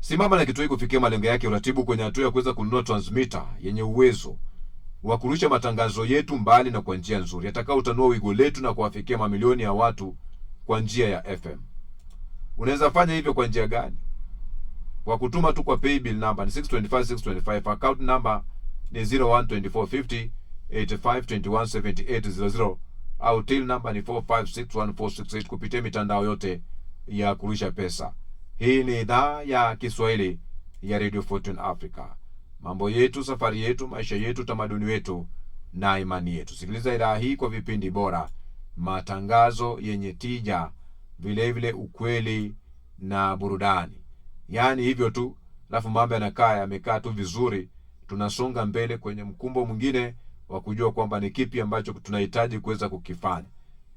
Simama na kituo kufikia malengo yake. Uratibu kwenye hatua ya kuweza kununua transmitter yenye uwezo wa kurusha matangazo yetu mbali na kwa njia nzuri, atakao utanua wigo letu na kuwafikia mamilioni ya watu kwa njia ya FM. Unaweza fanya hivyo kwa njia gani? Kwa kutuma tu kwa paybill number ni 625625, account number ni 01245085217800, au till number ni 45614668, kupitia mitandao yote ya kurusha pesa. Hii ni idhaa ya Kiswahili ya Radio Fortune Africa. Mambo yetu, safari yetu, maisha yetu, tamaduni wetu na imani yetu. Sikiliza idhaa hii kwa vipindi bora, matangazo yenye tija, vile vile ukweli na burudani. Yaani hivyo tu, alafu mambo yamekaa tu vizuri. Tunasonga mbele kwenye mkumbo mwingine wa kujua kwamba ni kipi ambacho tunahitaji kuweza kukifanya.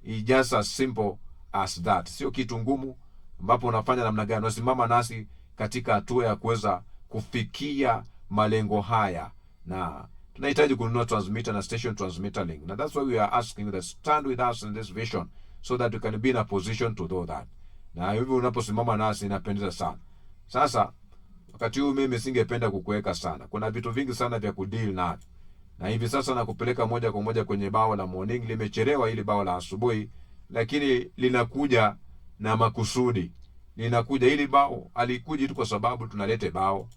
It's just as simple as that. Sio kitu ngumu, ambapo unafanya namna gani. Unasimama nasi katika hatua ya kuweza kufikia malengo haya, na tunahitaji kununua transmitter na station transmitter link. And that's why we are asking you to stand with us in this vision, so that we can be in a position to do that. Na hivyo unaposimama nasi inapendeza sana. Sasa wakati huu mimi singependa kukuweka sana. Kuna vitu vingi sana vya kudeal na. Na hivi sasa nakupeleka moja kwa moja kwenye bao la morning. Limechelewa ili bao la asubuhi, lakini linakuja na makusudi. Linakuja ili bao alikuja tu kwa sababu tunalete bao.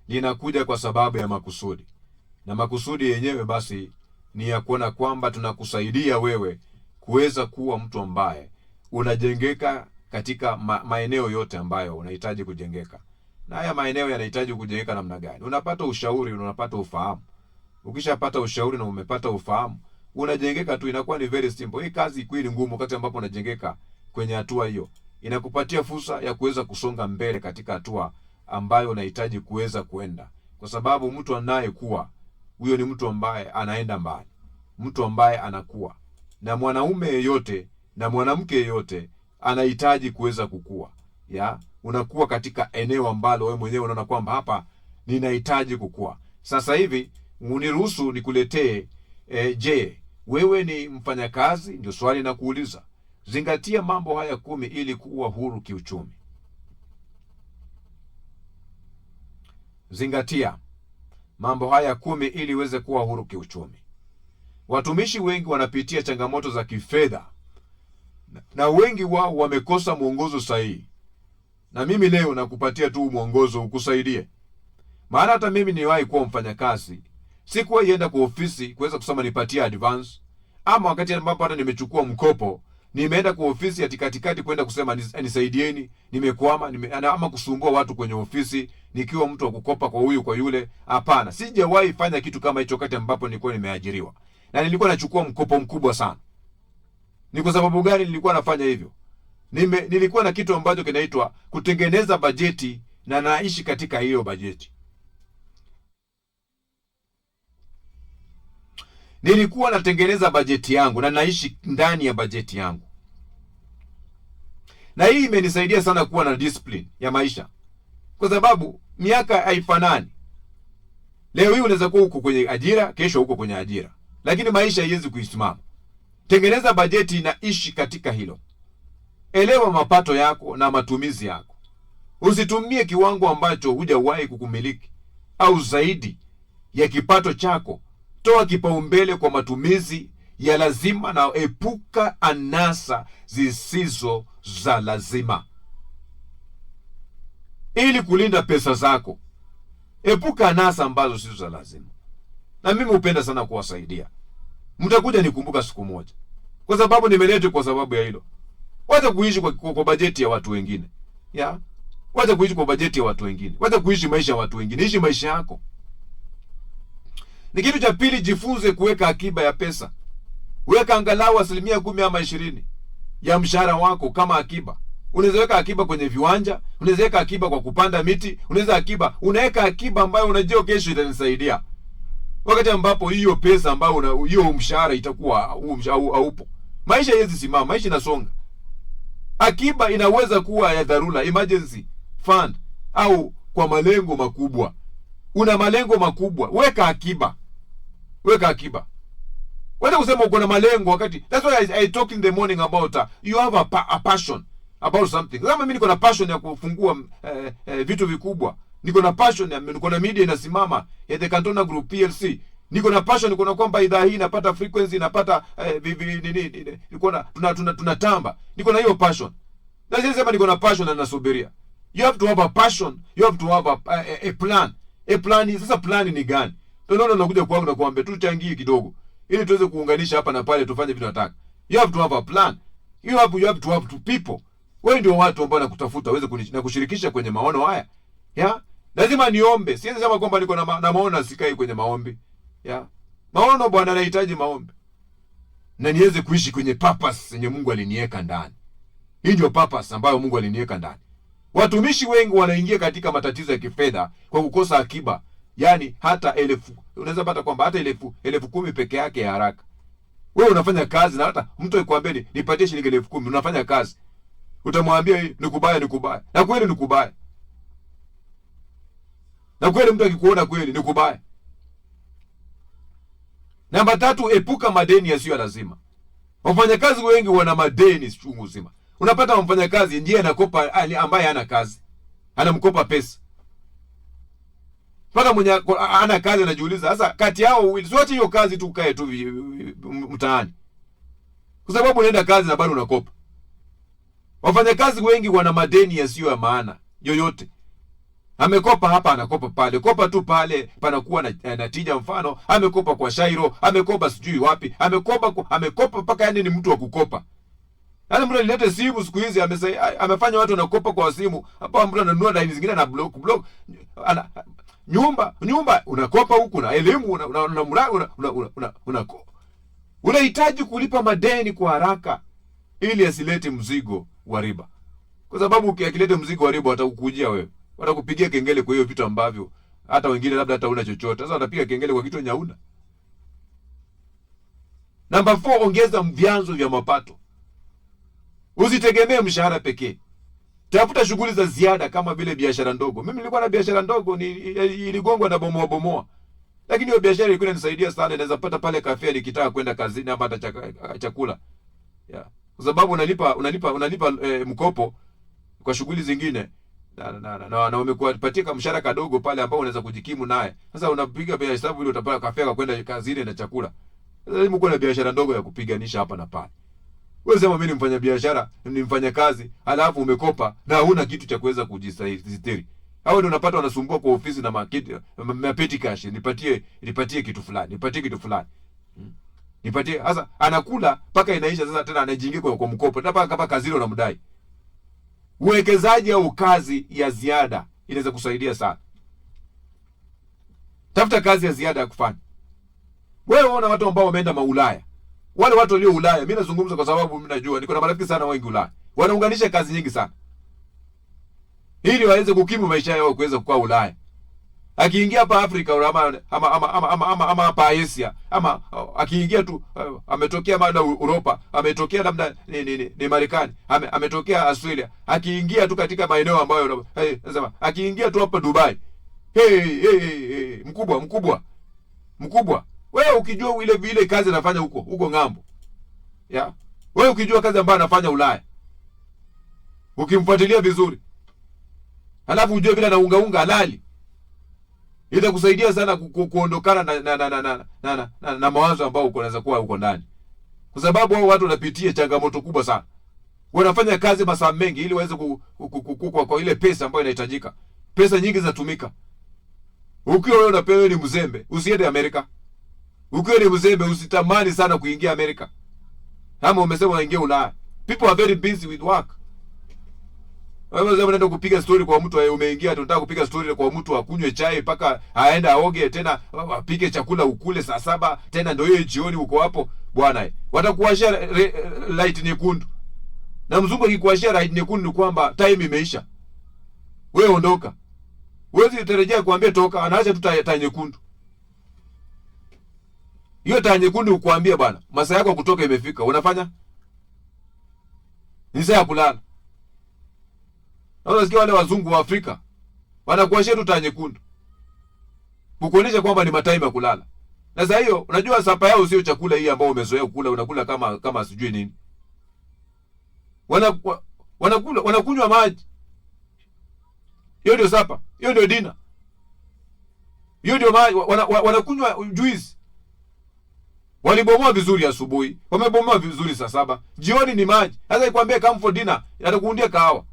Linakuja kwa sababu ya makusudi. Na makusudi yenyewe basi ni ya kuona kwamba tunakusaidia wewe kuweza kuwa mtu ambaye unajengeka katika maeneo yote ambayo unahitaji kujengeka. Na haya maeneo yanahitaji kujengeka namna gani? Unapata ushauri, unapata ufahamu. Ukishapata ushauri na umepata ufahamu, unajengeka tu. Inakuwa ni very simple. Hii kazi ikwili ngumu wakati ambapo unajengeka kwenye hatua hiyo. Inakupatia fursa ya kuweza kusonga mbele katika hatua ambayo unahitaji kuweza kuenda. Kwa sababu mtu anayekuwa, huyo ni mtu ambaye anaenda mbali. Mtu ambaye anakuwa. Na mwanaume yeyote na mwanamke yeyote anahitaji kuweza kukua. Ya, unakuwa katika eneo ambalo wewe mwenyewe unaona kwamba hapa ninahitaji kukua. Sasa hivi uniruhusu nikuletee je, wewe ni mfanyakazi? Ndio swali na kuuliza. Zingatia mambo haya 10 ili kuwa huru kiuchumi. Zingatia mambo haya 10 ili uweze kuwa huru kiuchumi. Watumishi wengi wanapitia changamoto za kifedha, na wengi wao wamekosa mwongozo sahihi. Na mimi leo nakupatia tu mwongozo ukusaidie. Maana hata mimi niwahi kuwa mfanyakazi, sikuwahi enda kwa ofisi kuweza kusema nipatie advance, ama wakati ambapo hata nimechukua mkopo, nimeenda kwa ofisi ati katikati kwenda kusema nisaidieni, nimekwama, ama kusumbua watu kwenye ofisi nikiwa mtu wa kukopa kwa huyu kwa yule. Hapana, sijawahi fanya kitu kama hicho wakati ambapo nilikuwa nimeajiriwa. Na nilikuwa nachukua mkopo mkubwa sana. Ni kwa sababu gani nilikuwa nafanya hivyo? Nilikuwa na kitu ambacho kinaitwa kutengeneza bajeti, na naishi katika hiyo bajeti. Nilikuwa natengeneza bajeti yangu na naishi ndani ya bajeti yangu. Na hii imenisaidia sana kuwa na discipline ya maisha. Kwa sababu miaka haifanani. Leo hii unaweza kuwa uko kwenye ajira, kesho uko kwenye ajira. Lakini maisha haiwezi kuisimama. Tengeneza bajeti na ishi katika hilo. Elewa mapato yako na matumizi yako. Usitumie kiwango ambacho hujawahi kukumiliki au zaidi ya kipato chako. Toa kipaumbele kwa matumizi ya lazima na epuka anasa zisizo za lazima. Ili kulinda pesa zako, epuka anasa ambazo zisizo za lazima. Na mimi hupenda sana kuwasaidia. Mtakuja nikumbuka siku moja. Kwa sababu nimeletwa kwa sababu ya hilo. Wacha kuishi kwa bajeti ya watu wengine. Ya? Wacha kuishi kwa bajeti ya watu wengine. Wacha kuishi maisha ya watu wengine. Ishi maisha yako. Ni kitu cha pili, jifunze kuweka akiba ya pesa. Weka angalau 10% ama 20% ya mshahara wako kama akiba. Unaweza weka akiba kwenye viwanja, unaweza weka akiba kwa kupanda miti, unaweka akiba ambayo unajua kesho itanisaidia. Wakati ambapo hiyo pesa ambayo hiyo mshahara itakuwa haupo. Maisha haiwezi simama, maisha inasonga. Akiba inaweza kuwa ya dharura, emergency fund, au kwa malengo makubwa. Una malengo makubwa, weka akiba. Weka akiba. Wacha kusema uko na malengo wakati. That's why I talked in the morning about you have a passion about something. Kama mimi niko na passion ya kufungua vitu vikubwa, niko na passion, niko na media inasimama ya The Cantona Group PLC, niko na passion, niko na kwamba idhaa hii inapata frequency, inapata nini, niko na tunatamba, niko na hiyo passion. Na sisi sema niko na passion na nasubiria. You have to have a passion, you have to have a plan. A plan, sasa plan ni gani? Tunaona unakuja kwangu na kuambia tuchangie kidogo ili tuweze kuunganisha hapa na pale tufanye vitu nataka. You have to have a plan. You have to have to people. Wewe ndio watu ambao nakutafuta uweze kushirikisha kwenye maono haya. Ya? Lazima niombe. Siwezi sema kwamba niko na maono sikai kwenye maombi. Ya? Maono Bwana anahitaji maombi. Na niweze kuishi kwenye purpose yenye Mungu aliniweka ndani. Hii ndio purpose ambayo Mungu aliniweka ndani. Watumishi wengi wanaingia katika matatizo ya kifedha kwa kukosa akiba. Yaani hata 1000, unaweza pata kwamba hata 10,000 peke yake ya haraka. Wewe unafanya kazi na hata mtu akwambie nipatie shilingi 10,000, unafanya kazi. Utamwambia ni kubaya. Na kweli ni kubaya. Na kweli mtu akikuona kweli ni kubaya. Namba 3, epuka madeni yasiyo lazima. Wafanyakazi wengi wana madeni chungu zima. Unapata mfanyakazi ndiye anakopa ambaye hana kazi. Anamkopa pesa. Pata mwenye ana kazi anajiuliza, sasa kati yao wote hiyo kazi tu kae tu mtaani. Kwa sababu unaenda kazi na bado unakopa. Wafanyakazi wengi wana madeni yasiyo ya maana yoyote. Amekopa hapa, anakopa pale. Kopa tu pale panakuwa na tija. Mfano, amekopa kwa Shairo, amekopa sijui wapi, amekopa mpaka yani ni mtu wa kukopa. Yaani mtu alileta simu siku hizi amefanya watu wanakopa kwa simu. Hapa mtu ananunua line zingine na block. Nyumba unakopa huku, na elimu unahitaji kulipa madeni kwa haraka ili asilete mzigo wa riba. Kwa sababu akileta mzigo wa riba watakukujia wewe. Watakupigia kengele kwa hiyo vitu ambavyo hata wengine labda hata una chochote. Sasa watapiga kengele kwa kitu nyauna. Namba 4, ongeza vyanzo vya mapato. Usitegemee mshahara pekee. Tafuta shughuli za ziada kama vile biashara ndogo. Mimi nilikuwa na biashara ndogo, iligongwa na bomoa. Lakini hiyo biashara ilikuwa inanisaidia sana. Naweza pata pale kafe nikitaka kwenda kazini ama hata chakula. Yeah. Kwa sababu unalipa mkopo kwa shughuli zingine na umekupatia kama mshahara kadogo pale ambao unaweza kujikimu naye. Sasa unapiga pia hesabu ile utapata kafe kwa kwenda kazini na chakula. Sasa mimi niko na biashara ndogo ya kupiganisha hapa na pale. Wewe sema mimi ni mfanya biashara, ni mfanya kazi, alafu umekopa na huna kitu cha kuweza kujisitiri. Hao ndio unapata wanasumbua kwa ofisi na mapeti cash, nipatie kitu fulani, nipatie. Sasa anakula paka inaisha, sasa tena anajiingia kwa mkopo. Hata kama kazini unamdai. Uwekezaji au kazi ya ziada inaweza kusaidia sana. Tafuta kazi ya ziada ya kufanya. Wewe unaona watu ambao wameenda Ulaya. Wale watu walio Ulaya, mimi nazungumza kwa sababu mimi najua niko na marafiki sana wengi Ulaya. Wanaunganisha kazi nyingi sana ili waweze kukimu maisha yao kuweza kukaa Ulaya. Akiingia hapa Afrika ama hapa Asia, ama akiingia tu ametokea labda Europa, ametokea labda ni Marekani, ametokea Australia, akiingia tu katika maeneo ambayo nasema akiingia tu hapa Dubai. Mkubwa. Wewe ukijua vile kazi anafanya huko ng'ambo. Ya. Wewe ukijua kazi ambayo anafanya Ulaya. Ukimfuatilia vizuri. Halafu ujue vile anaunga halali. Itakusaidia sana kuondokana na mawazo ambao unaweza kuwa uko ndani. Kwa sababu hao watu wanapitia changamoto kubwa sana. Wanafanya kazi masaa mengi ili waweze kwa ile pesa ambayo inahitajika. Pesa nyingi zinatumika. Ukiwa wewe unapewa ni mzembe, usiende Amerika. Ukiwa ni mzembe usitamani sana kuingia Amerika. Kama umesema unaingia Ulaya. People are very busy with work. Wewe unaenda kupiga story kwa mtu umeingia, tunataka kupiga story kwa mtu akunywe chai mpaka aenda aoge tena apike chakula ukule saa 7 tena ndio hiyo jioni uko hapo bwana. Watakuashia light nyekundu. Na mzungu akikuashia light nyekundu kwamba time imeisha. Wewe ondoka. Wewe utarejea kuambia toka, anaacha tu taa nyekundu. Hiyo taa nyekundu ukuambia bwana, masaa yako kutoka imefika. Unafanya? Ni saa ya kulala. Na unasikia wale wazungu wa Afrika wanakuashia tu taa nyekundu. Kukuonyesha kwamba ni matime ya kulala. Na sasa hiyo unajua sapa yao sio chakula hii ambao umezoea kula, unakula kama sijui nini. wanakunywa maji. Hiyo ndio sapa, hiyo ndio dina, hiyo ndio maji. Wanakunywa juice. Walibomoa vizuri asubuhi, wamebomoa vizuri saa 7, jioni ni maji. Sasa ikwambie come for dinner, atakuundia kahawa.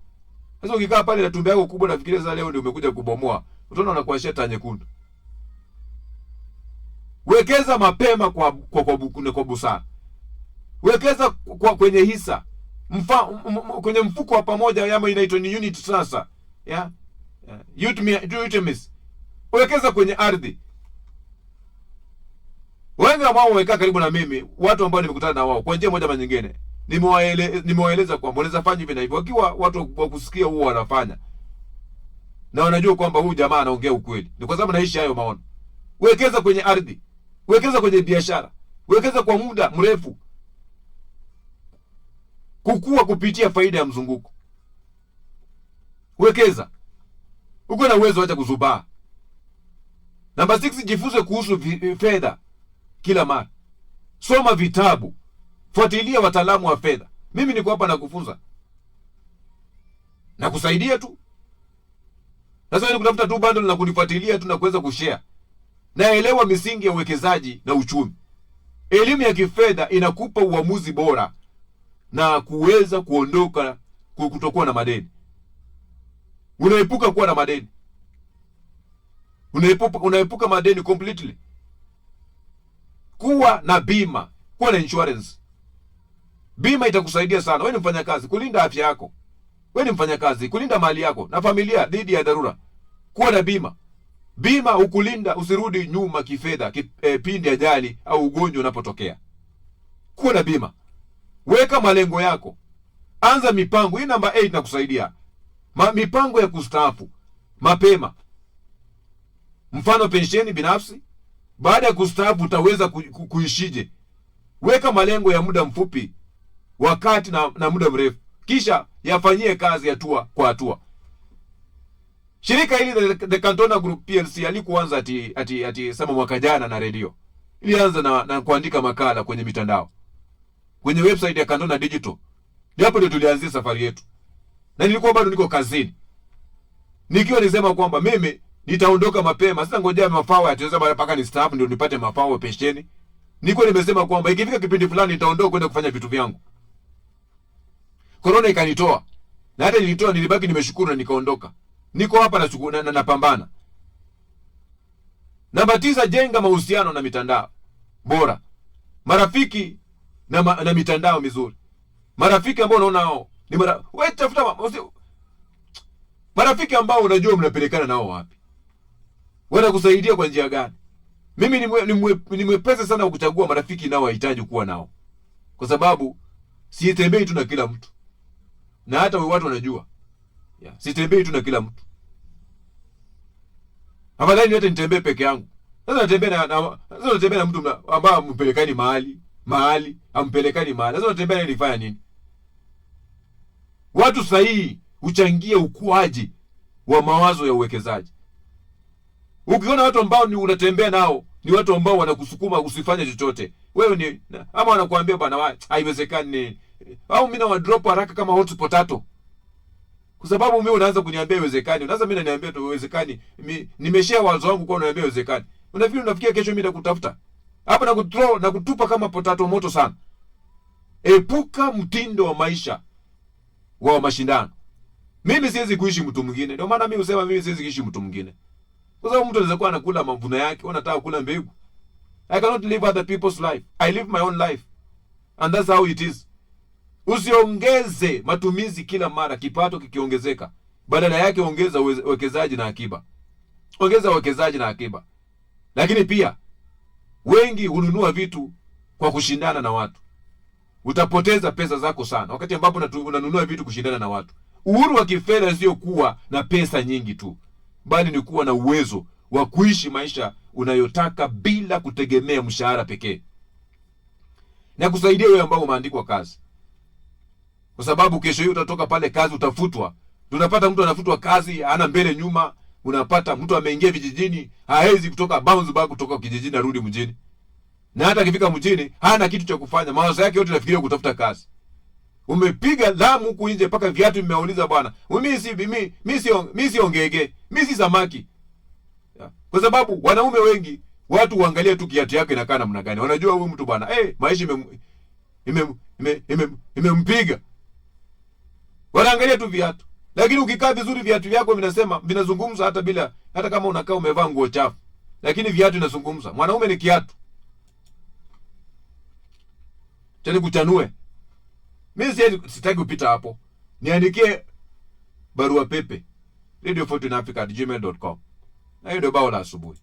Sasa ukikaa pale na tumbo yako kubwa, nafikiria sasa leo ndio umekuja kubomoa, utaona unakuashia taa nyekundu. Wekeza mapema kwa busara. Wekeza kwenye hisa. Kwenye mfuko wa pamoja, yama inaitwa ni unit sasa. Yeah. UTMIS. Wekeza kwenye ardhi. Wengi ambao wamekaa karibu na mimi, watu ambao nimekutana na wao kwa njia moja ama nyingine, nimewaeleza kwamba unaweza fanya hivi na hivyo. Wakiwa watu wa kusikia huo wanafanya. Na wanajua kwamba huyu jamaa anaongea ukweli. Ni kwa sababu naishi hayo maono. Wekeza kwenye ardhi. Wekeza kwenye biashara. Wekeza kwa muda mrefu. Kukua kupitia faida ya mzunguko. Wekeza. Uko na uwezo, acha kuzubaa. Namba 6, jifunze kuhusu fedha kila mara. Soma vitabu. Fuatilia wataalamu wa fedha. Mimi niko hapa na kufunza. Na kusaidia tu. Sasa wewe kutafuta tu bundle na kunifuatilia tu na kuweza kushare. Naelewa misingi ya uwekezaji na uchumi. Elimu ya kifedha inakupa uamuzi bora na kuweza kuondoka kutokuwa na madeni. Unaepuka kuwa na madeni. Unaepuka madeni completely. Kuwa na bima, kuwa na insurance. Bima itakusaidia sana. Wewe ni mfanyakazi, kulinda afya yako. Wewe ni mfanyakazi, kulinda mali yako na familia dhidi ya dharura. Kuwa na bima. Bima ukulinda usirudi nyuma kifedha pindi ajali au ugonjwa unapotokea. Kuwa na bima. Weka malengo yako. Anza mipango. Hii namba 8 nakusaidia. Mipango ya kustaafu mapema. Mfano pensheni binafsi. Baada ya kustaafu utaweza kuishije? Weka malengo ya muda mfupi, wakati na muda mrefu. Kisha yafanyie kazi hatua kwa hatua. Shirika hili The Cantona Group PLC alikuanza ati sema mwaka jana na redio. Ilianza na kuandika makala kwenye mitandao. Kwenye website ya Cantona Digital. Hapo ndio tulianzia safari yetu. Na nilikuwa bado niko kazini. Nikiwa nisema kwamba mimi nitaondoka mapema, sasa ngojea mafao yataweza mpaka ni staff ndio nipate mafao pensheni. Nilikuwa nimesema kwamba ikifika kipindi fulani nitaondoka kwenda kufanya vitu vyangu. Corona ikanitoa. Na hata nilitoa, nilibaki nimeshukuru na nikaondoka. Niko hapa na napambana. Namba 9, jenga mahusiano na mitandao bora. Marafiki na mitandao mizuri. Marafiki ambao unaona hao ni wewe tafuta marafiki ambao unajua mnapelekana nao wapi. Wanakusaidia kwa njia gani? Mimi ni mwepesi sana kuchagua marafiki nao wahitaji kuwa nao. Kwa sababu sitembei tu na kila mtu. Na hata watu wanajua. Yeah, sitembei tu na kila mtu. Afadhali hata nitembee peke yangu. Sasa natembea na mtu ambaye ampelekani mahali, ampelekani mahali. Sasa natembea na nifanya nini? Watu sahihi huchangia ukuaji wa mawazo ya uwekezaji. Ukiona watu ambao ni unatembea nao ni watu ambao wanakusukuma usifanye chochote, wewe ni ama wanakuambia bwana haiwezekani, au mimi na wa drop haraka kama hot potato. Kwa sababu mimi unaanza kuniambia haiwezekani, unaanza mimi naniambia tu haiwezekani, nimeshare wazo wangu kwa unaniambia haiwezekani. Unafikia kesho mimi nakutafuta hapa na kuthrow na kutupa kama potato moto sana. Epuka mtindo wa maisha wa mashindano. Mimi siwezi kuishi mtu mwingine. Ndio maana mimi husema mimi siwezi kuishi mtu mwingine. Kwa sababu mtu anaweza kuwa anakula mavuno yake, unataka kula mbegu. I cannot live other people's life. I live my own life. And that's how it is. Usiongeze matumizi kila mara kipato kikiongezeka. Badala yake ongeza uwekezaji na akiba. Ongeza uwekezaji na akiba. Lakini pia wengi hununua vitu kwa kushindana na watu. Utapoteza pesa zako sana wakati ambapo unanunua vitu kushindana na watu. Uhuru wa kifedha sio kuwa na pesa nyingi tu, bali ni kuwa na uwezo wa kuishi maisha unayotaka bila kutegemea mshahara pekee. Na kusaidia wewe ambao umeandikwa kazi. Kwa sababu kesho hiyo utatoka pale kazi utafutwa. Tunapata mtu anafutwa kazi, hana mbele nyuma. Unapata mtu ameingia vijijini, haezi kutoka bounce back kutoka kijijini arudi mjini. Na hata akifika mjini, hana kitu cha kufanya. Mawazo yake yote yanafikiria kutafuta kazi. Umepiga lamu huku nje mpaka viatu mmeuliza bwana. Mimi si ongege. Mimi si samaki. Kwa sababu wanaume wengi watu uangalie tu kiatu yake inakaa namna gani. Wanajua huyu mtu bwana, maisha imempiga. Wanaangalia tu viatu. Lakini ukikaa vizuri viatu vyako vinazungumza hata kama unakaa umevaa nguo chafu. Lakini viatu vinazungumza. Mwanaume ni kiatu. Tena kuchanue. Mimi sitaki kupita hapo. Niandikie barua pepe radio fortuneafrica@gmail.com. Na hiyo ndio bao la asubuhi.